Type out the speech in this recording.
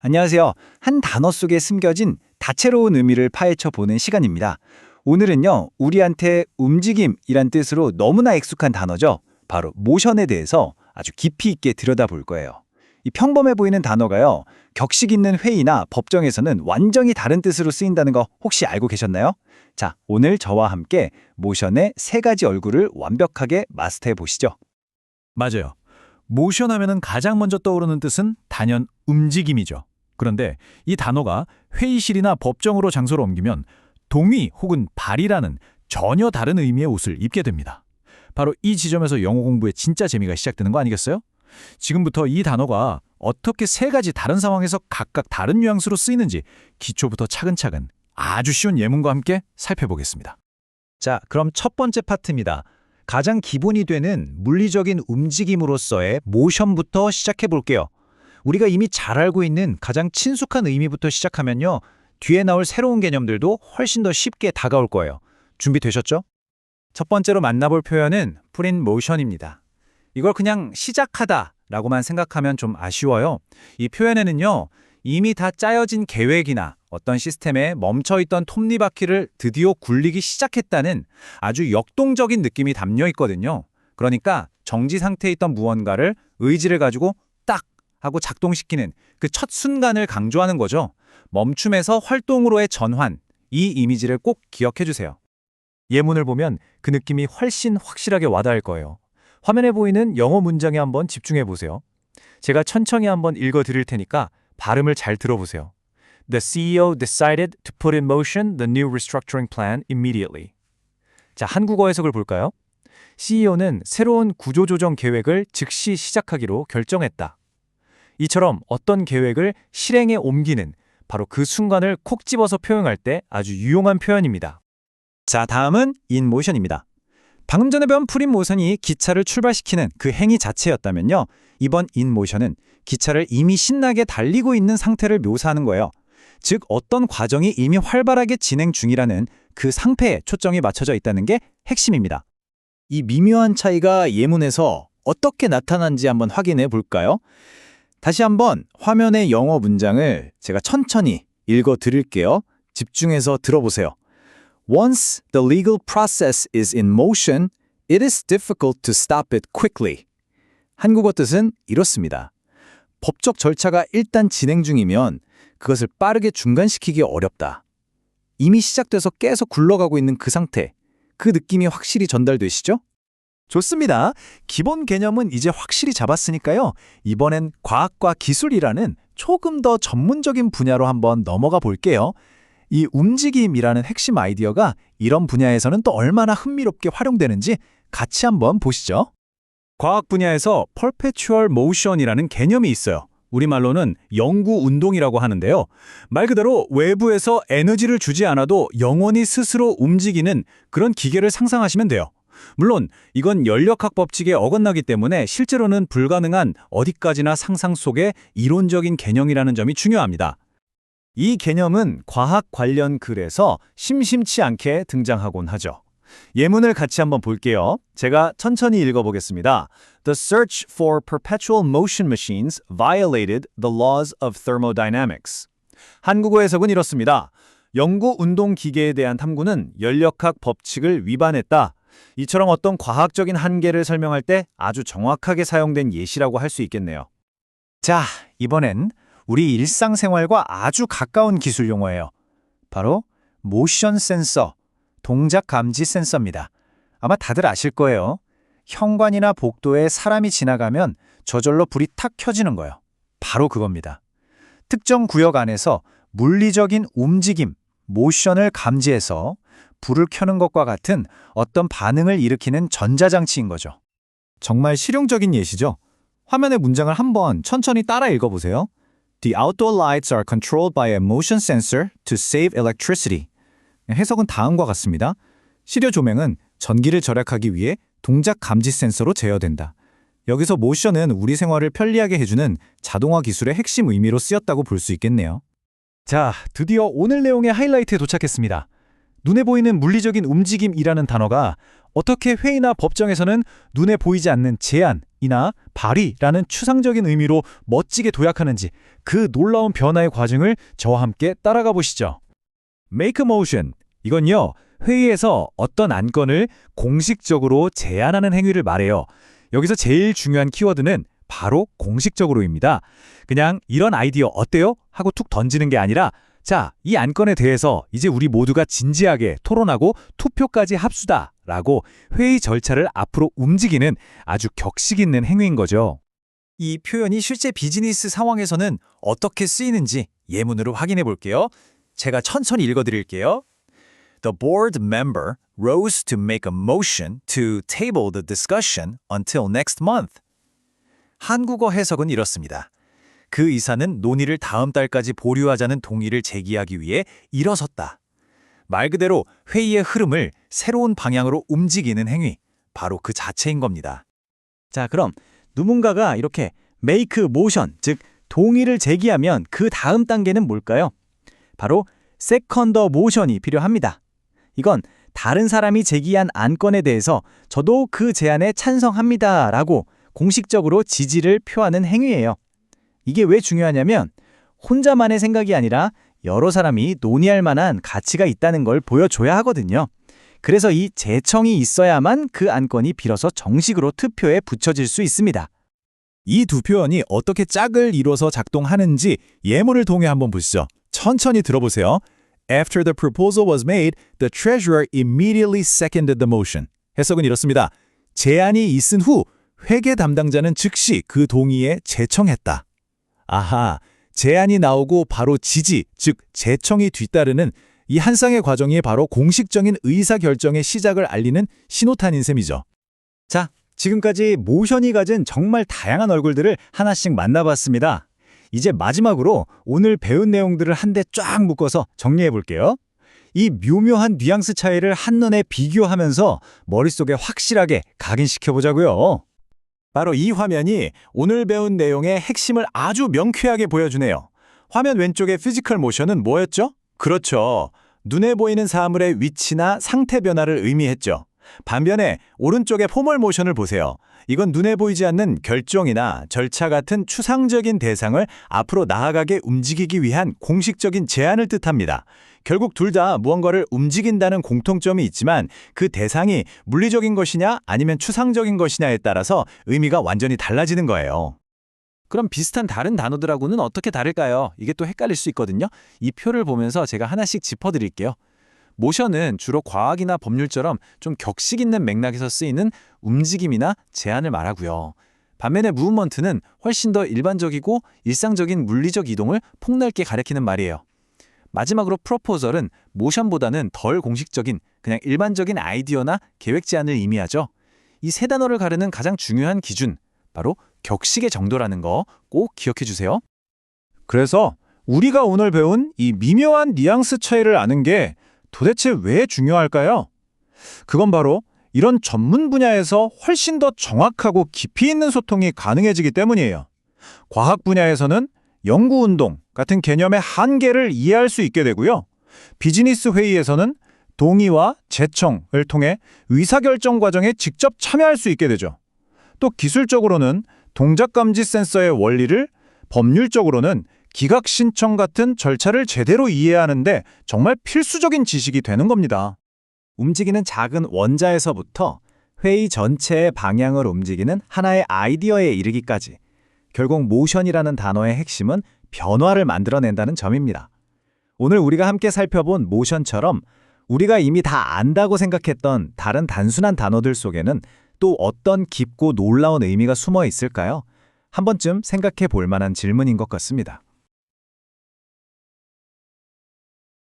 안녕하세요. 한 단어 속에 숨겨진 다채로운 의미를 파헤쳐 보는 시간입니다. 오늘은요, 우리한테 움직임이란 뜻으로 너무나 익숙한 단어죠. 바로 모션에 대해서 아주 깊이 있게 들여다볼 거예요. 이 평범해 보이는 단어가요, 격식 있는 회의나 법정에서는 완전히 다른 뜻으로 쓰인다는 거 혹시 알고 계셨나요? 자, 오늘 저와 함께 모션의 세 가지 얼굴을 완벽하게 마스터해 보시죠. 맞아요. 모션 하면은 가장 먼저 떠오르는 뜻은 단연 움직임이죠. 그런데 이 단어가 회의실이나 법정으로 장소를 옮기면 동의 혹은 발이라는 전혀 다른 의미의 옷을 입게 됩니다. 바로 이 지점에서 영어 공부의 진짜 재미가 시작되는 거 아니겠어요? 지금부터 이 단어가 어떻게 세 가지 다른 상황에서 각각 다른 뉘앙스로 쓰이는지 기초부터 차근차근 아주 쉬운 예문과 함께 살펴보겠습니다. 자, 그럼 첫 번째 파트입니다. 가장 기본이 되는 물리적인 움직임으로서의 모션부터 시작해 볼게요. 우리가 이미 잘 알고 있는 가장 친숙한 의미부터 시작하면요, 뒤에 나올 새로운 개념들도 훨씬 더 쉽게 다가올 거예요. 준비되셨죠? 첫 번째로 만나볼 표현은 put in motion입니다. 이걸 그냥 시작하다라고만 생각하면 좀 아쉬워요. 이 표현에는요, 이미 다 짜여진 계획이나 어떤 시스템에 멈춰있던 톱니바퀴를 드디어 굴리기 시작했다는 아주 역동적인 느낌이 담겨 있거든요. 그러니까 정지 상태에 있던 무언가를 의지를 가지고 딱 하고 작동시키는 그 첫 순간을 강조하는 거죠. 멈춤에서 활동으로의 전환, 이 이미지를 꼭 기억해 주세요. 예문을 보면 그 느낌이 훨씬 확실하게 와닿을 거예요. 화면에 보이는 영어 문장에 한번 집중해 보세요. 제가 천천히 한번 읽어 드릴 테니까 발음을 잘 들어보세요. The CEO decided to put in motion the new restructuring plan immediately. 자, 한국어 해석을 볼까요? CEO는 새로운 구조조정 계획을 즉시 시작하기로 결정했다. 이처럼 어떤 계획을 실행에 옮기는 바로 그 순간을 콕 집어서 표현할 때 아주 유용한 표현입니다. 자, 다음은 in motion입니다. 방금 전에 배운 put in motion이 기차를 출발시키는 그 행위 자체였다면요, 이번 in motion은 기차를 이미 신나게 달리고 있는 상태를 묘사하는 거예요. 즉, 어떤 과정이 이미 활발하게 진행 중이라는 그 상태에 초점이 맞춰져 있다는 게 핵심입니다. 이 미묘한 차이가 예문에서 어떻게 나타난지 한번 확인해 볼까요? 다시 한번 화면의 영어 문장을 제가 천천히 읽어 드릴게요. 집중해서 들어보세요. Once the legal process is in motion, it is difficult to stop it quickly. 한국어 뜻은 이렇습니다. 법적 절차가 일단 진행 중이면 그것을 빠르게 중단시키기 어렵다. 이미 시작돼서 계속 굴러가고 있는 그 상태, 그 느낌이 확실히 전달되시죠? 좋습니다. 기본 개념은 이제 확실히 잡았으니까요. 이번엔 과학과 기술이라는 조금 더 전문적인 분야로 한번 넘어가 볼게요. 이 움직임이라는 핵심 아이디어가 이런 분야에서는 또 얼마나 흥미롭게 활용되는지 같이 한번 보시죠. 과학 분야에서 perpetual motion이라는 개념이 있어요. 우리말로는 영구 운동이라고 하는데요. 말 그대로 외부에서 에너지를 주지 않아도 영원히 스스로 움직이는 그런 기계를 상상하시면 돼요. 물론 이건 연력학 법칙에 어긋나기 때문에 실제로는 불가능한 어디까지나 상상 속의 이론적인 개념이라는 점이 중요합니다. 이 개념은 과학 관련 글에서 심심치 않게 등장하곤 하죠. 예문을 같이 한번 볼게요. 제가 천천히 읽어보겠습니다. The search for perpetual motion machines violated the laws of thermodynamics. 한국어 해석은 이렇습니다. 영구 운동 기계에 대한 탐구는 연력학 법칙을 위반했다. 이처럼 어떤 과학적인 한계를 설명할 때 아주 정확하게 사용된 예시라고 할 수 있겠네요. 자, 이번엔 우리 일상생활과 아주 가까운 기술 용어예요. 바로 모션 센서, 동작 감지 센서입니다. 아마 다들 아실 거예요. 현관이나 복도에 사람이 지나가면 저절로 불이 탁 켜지는 거예요. 바로 그겁니다. 특정 구역 안에서 물리적인 움직임, 모션을 감지해서 불을 켜는 것과 같은 어떤 반응을 일으키는 전자장치인 거죠. 정말 실용적인 예시죠. 화면의 문장을 한번 천천히 따라 읽어보세요. The outdoor lights are controlled by a motion sensor to save electricity. 해석은 다음과 같습니다. 실외 조명은 전기를 절약하기 위해 동작 감지 센서로 제어된다. 여기서 모션은 우리 생활을 편리하게 해주는 자동화 기술의 핵심 의미로 쓰였다고 볼 수 있겠네요. 자, 드디어 오늘 내용의 하이라이트에 도착했습니다. 눈에 보이는 물리적인 움직임이라는 단어가 어떻게 회의나 법정에서는 눈에 보이지 않는 제안이나 발의라는 추상적인 의미로 멋지게 도약하는지 그 놀라운 변화의 과정을 저와 함께 따라가 보시죠. Make a motion. 이건요, 회의에서 어떤 안건을 공식적으로 제안하는 행위를 말해요. 여기서 제일 중요한 키워드는 바로 공식적으로입니다. 그냥 이런 아이디어 어때요? 하고 툭 던지는 게 아니라 자, 이 안건에 대해서 이제 우리 모두가 진지하게 토론하고 투표까지 합수다 라고 회의 절차를 앞으로 움직이는 아주 격식 있는 행위인 거죠. 이 표현이 실제 비즈니스 상황에서는 어떻게 쓰이는지 예문으로 확인해 볼게요. 제가 천천히 읽어드릴게요. The board member rose to make a motion to table the discussion until next month. 한국어 해석은 이렇습니다. 그 이사는 논의를 다음 달까지 보류하자는 동의를 제기하기 위해 일어섰다. 말 그대로 회의의 흐름을 새로운 방향으로 움직이는 행위, 바로 그 자체인 겁니다. 자, 그럼 누군가가 이렇게 make motion, 즉 동의를 제기하면 그 다음 단계는 뭘까요? 바로 second motion이 필요합니다. 이건 다른 사람이 제기한 안건에 대해서 저도 그 제안에 찬성합니다 라고 공식적으로 지지를 표하는 행위예요. 이게 왜 중요하냐면 혼자만의 생각이 아니라 여러 사람이 논의할 만한 가치가 있다는 걸 보여줘야 하거든요. 그래서 이 제청이 있어야만 그 안건이 비로소 정식으로 투표에 붙여질 수 있습니다. 이 두 표현이 어떻게 짝을 이뤄서 작동하는지 예문을 통해 한번 보시죠. 천천히 들어보세요. After the proposal was made, the treasurer immediately seconded the motion. 해석은 이렇습니다. 제안이 있은 후 회계 담당자는 즉시 그 동의에 제청했다. 아하, 제안이 나오고 바로 지지, 즉 제청이 뒤따르는 이 한 쌍의 과정이 바로 공식적인 의사결정의 시작을 알리는 신호탄인 셈이죠. 자, 지금까지 모션이 가진 정말 다양한 얼굴들을 하나씩 만나봤습니다. 이제 마지막으로 오늘 배운 내용들을 한데 쫙 묶어서 정리해 볼게요. 이 묘묘한 뉘앙스 차이를 한눈에 비교하면서 머릿속에 확실하게 각인시켜 보자고요. 바로 이 화면이 오늘 배운 내용의 핵심을 아주 명쾌하게 보여주네요. 화면 왼쪽의 피지컬 모션은 뭐였죠? 그렇죠. 눈에 보이는 사물의 위치나 상태 변화를 의미했죠. 반면에 오른쪽의 포멀 모션을 보세요. 이건 눈에 보이지 않는 결정이나 절차 같은 추상적인 대상을 앞으로 나아가게 움직이기 위한 공식적인 제안을 뜻합니다. 결국 둘 다 무언가를 움직인다는 공통점이 있지만 그 대상이 물리적인 것이냐 아니면 추상적인 것이냐에 따라서 의미가 완전히 달라지는 거예요. 그럼 비슷한 다른 단어들하고는 어떻게 다를까요? 이게 또 헷갈릴 수 있거든요. 이 표를 보면서 제가 하나씩 짚어드릴게요. 모션은 주로 과학이나 법률처럼 좀 격식 있는 맥락에서 쓰이는 움직임이나 제안을 말하고요. 반면에 무브먼트는 훨씬 더 일반적이고 일상적인 물리적 이동을 폭넓게 가리키는 말이에요. 마지막으로 프로포절은 모션보다는 덜 공식적인 그냥 일반적인 아이디어나 계획 제안을 의미하죠. 이 세 단어를 가르는 가장 중요한 기준, 바로 격식의 정도라는 거 꼭 기억해 주세요. 그래서 우리가 오늘 배운 이 미묘한 뉘앙스 차이를 아는 게 도대체 왜 중요할까요? 그건 바로 이런 전문 분야에서 훨씬 더 정확하고 깊이 있는 소통이 가능해지기 때문이에요. 과학 분야에서는 연구운동 같은 개념의 한계를 이해할 수 있게 되고요. 비즈니스 회의에서는 동의와 제청을 통해 의사결정 과정에 직접 참여할 수 있게 되죠. 또 기술적으로는 동작감지 센서의 원리를, 법률적으로는 기각 신청 같은 절차를 제대로 이해하는데 정말 필수적인 지식이 되는 겁니다. 움직이는 작은 원자에서부터 회의 전체의 방향을 움직이는 하나의 아이디어에 이르기까지 결국 모션이라는 단어의 핵심은 변화를 만들어낸다는 점입니다. 오늘 우리가 함께 살펴본 모션처럼 우리가 이미 다 안다고 생각했던 다른 단순한 단어들 속에는 또 어떤 깊고 놀라운 의미가 숨어 있을까요? 한 번쯤 생각해 볼 만한 질문인 것 같습니다.